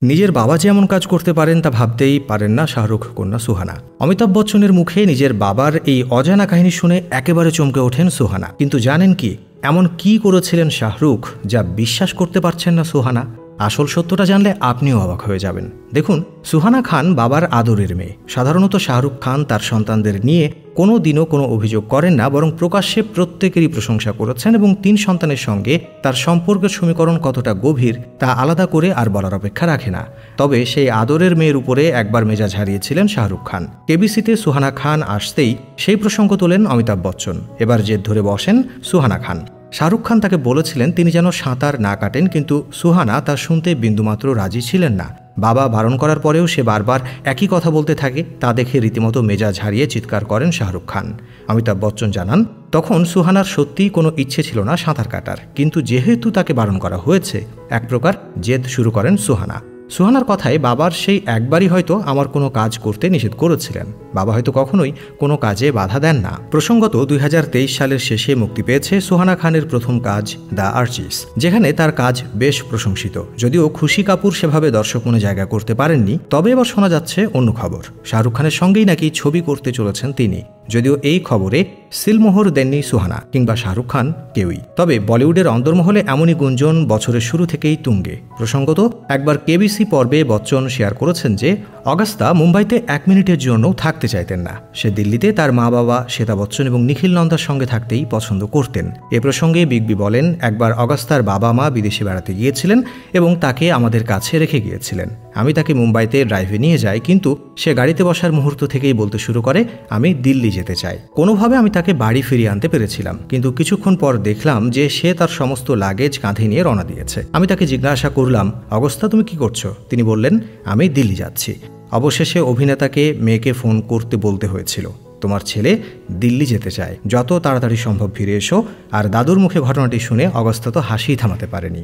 নিজের বাবা যে এমন কাজ করতে পারেন তা ভাবতেই পারেন না শাহরুখ কন্যা সুহানা। অমিতাভ বচ্চনের মুখে নিজের বাবার এই অজানা কাহিনী শুনে একেবারে চমকে ওঠেন সুহানা। কিন্তু জানেন কি, এমন কি করেছিলেন শাহরুখ যা বিশ্বাস করতে পারছেন না সুহানা? আসল সত্যটা জানলে আপনিও অবাক হয়ে যাবেন। দেখুন, সুহানা খান বাবার আদরের মেয়ে। সাধারণত শাহরুখ খান তার সন্তানদের নিয়ে কোনো দিনও কোনো অভিযোগ করেন না, বরং প্রকাশ্যে প্রত্যেকেরই প্রশংসা করেছেন এবং 3 সন্তানের সঙ্গে তার সম্পর্কের সমীকরণ কতটা গভীর তা আলাদা করে আর বলার অপেক্ষা রাখে না। তবে সেই আদরের মেয়ের উপরে একবার মেজাজ হারিয়েছিলেন শাহরুখ খান। কেবিসিতে সুহানা খান আসতেই সেই প্রসঙ্গ তোলেন অমিতাভ বচ্চন। এবার জেদ ধরে বসেন সুহানা খান। শাহরুখ খান তাকে বলেছিলেন তিনি যেন সাঁতার না কাটেন, কিন্তু সুহানা তা শুনতে বিন্দুমাত্র রাজি ছিলেন না। বাবা বারণ করার পরেও সে বারবার একই কথা বলতে থাকে। তা দেখে রীতিমতো মেজাজ হারিয়ে চিৎকার করেন শাহরুখ খান। অমিতাভ বচ্চন জানান, তখন সুহানার সত্যিই কোনো ইচ্ছে ছিল না সাঁতার কাটার, কিন্তু যেহেতু তাকে বারণ করা হয়েছে, এক প্রকার জেদ শুরু করেন সুহানা। সুহানার কথায় বাবার সেই একবারই হয়তো আমার কোনো কাজ করতে নিষেধ করেছিলেন। বাবা হয়তো কখনোই কোনো কাজে বাধা দেন না। প্রসঙ্গত 2023 সালের শেষে মুক্তি পেয়েছে সুহানা খানের প্রথম কাজ দ্য আর্চিস, যেখানে তার কাজ বেশ প্রশংসিত। যদিও খুশি কাপুর সেভাবে দর্শক মনে জায়গা করতে পারেননি, তবে এবার শোনা যাচ্ছে অন্য খবর। শাহরুখ খানের সঙ্গেই নাকি ছবি করতে চলেছেন তিনি। যদিও এই খবরে সিলমোহর দেননি সুহানা কিংবা শাহরুখ খান কেউই। তবে বলিউডের অন্দরমহলে এমনই গুঞ্জন বছরের শুরু থেকেই তুঙ্গে। প্রসঙ্গত একবার কেবিসি পর্বে বচ্চন শেয়ার করেছেন যে অগাস্তা মুম্বাইতে 1 মিনিটের জন্য থাকতে চাইতেন না। সে দিল্লিতে তার মা বাবা শ্বেতা বচ্চন এবং নিখিল নন্দার সঙ্গে থাকতেই পছন্দ করতেন। এ প্রসঙ্গে বিগ বি বলেন, একবার অগাস্তার বাবা মা বিদেশে বেড়াতে গিয়েছিলেন এবং তাকে আমাদের কাছে রেখে গিয়েছিলেন। আমি তাকে মুম্বাইতে ড্রাইভে নিয়ে যাই, কিন্তু সে গাড়িতে বসার মুহূর্ত থেকেই বলতে শুরু করে আমি দিল্লি যেতে চাই। কোনোভাবে আমি তাকে বাড়ি ফিরিয়ে আনতে পেরেছিলাম, কিন্তু কিছুক্ষণ পর দেখলাম যে সে তার সমস্ত লাগেজ কাঁধে নিয়ে রওনা দিয়েছে। আমি তাকে জিজ্ঞাসা করলাম, অগস্তা তুমি কি করছো? তিনি বললেন, আমি দিল্লি যাচ্ছি। অবশেষে অভিনেতাকে মেয়েকে ফোন করতে বলতে হয়েছিল, তোমার ছেলে দিল্লি যেতে চায়, যত তাড়াতাড়ি সম্ভব ফিরে এসো। আর দাদুর মুখে ঘটনাটি শুনে অগস্তা তো হাসি থামাতে পারেনি।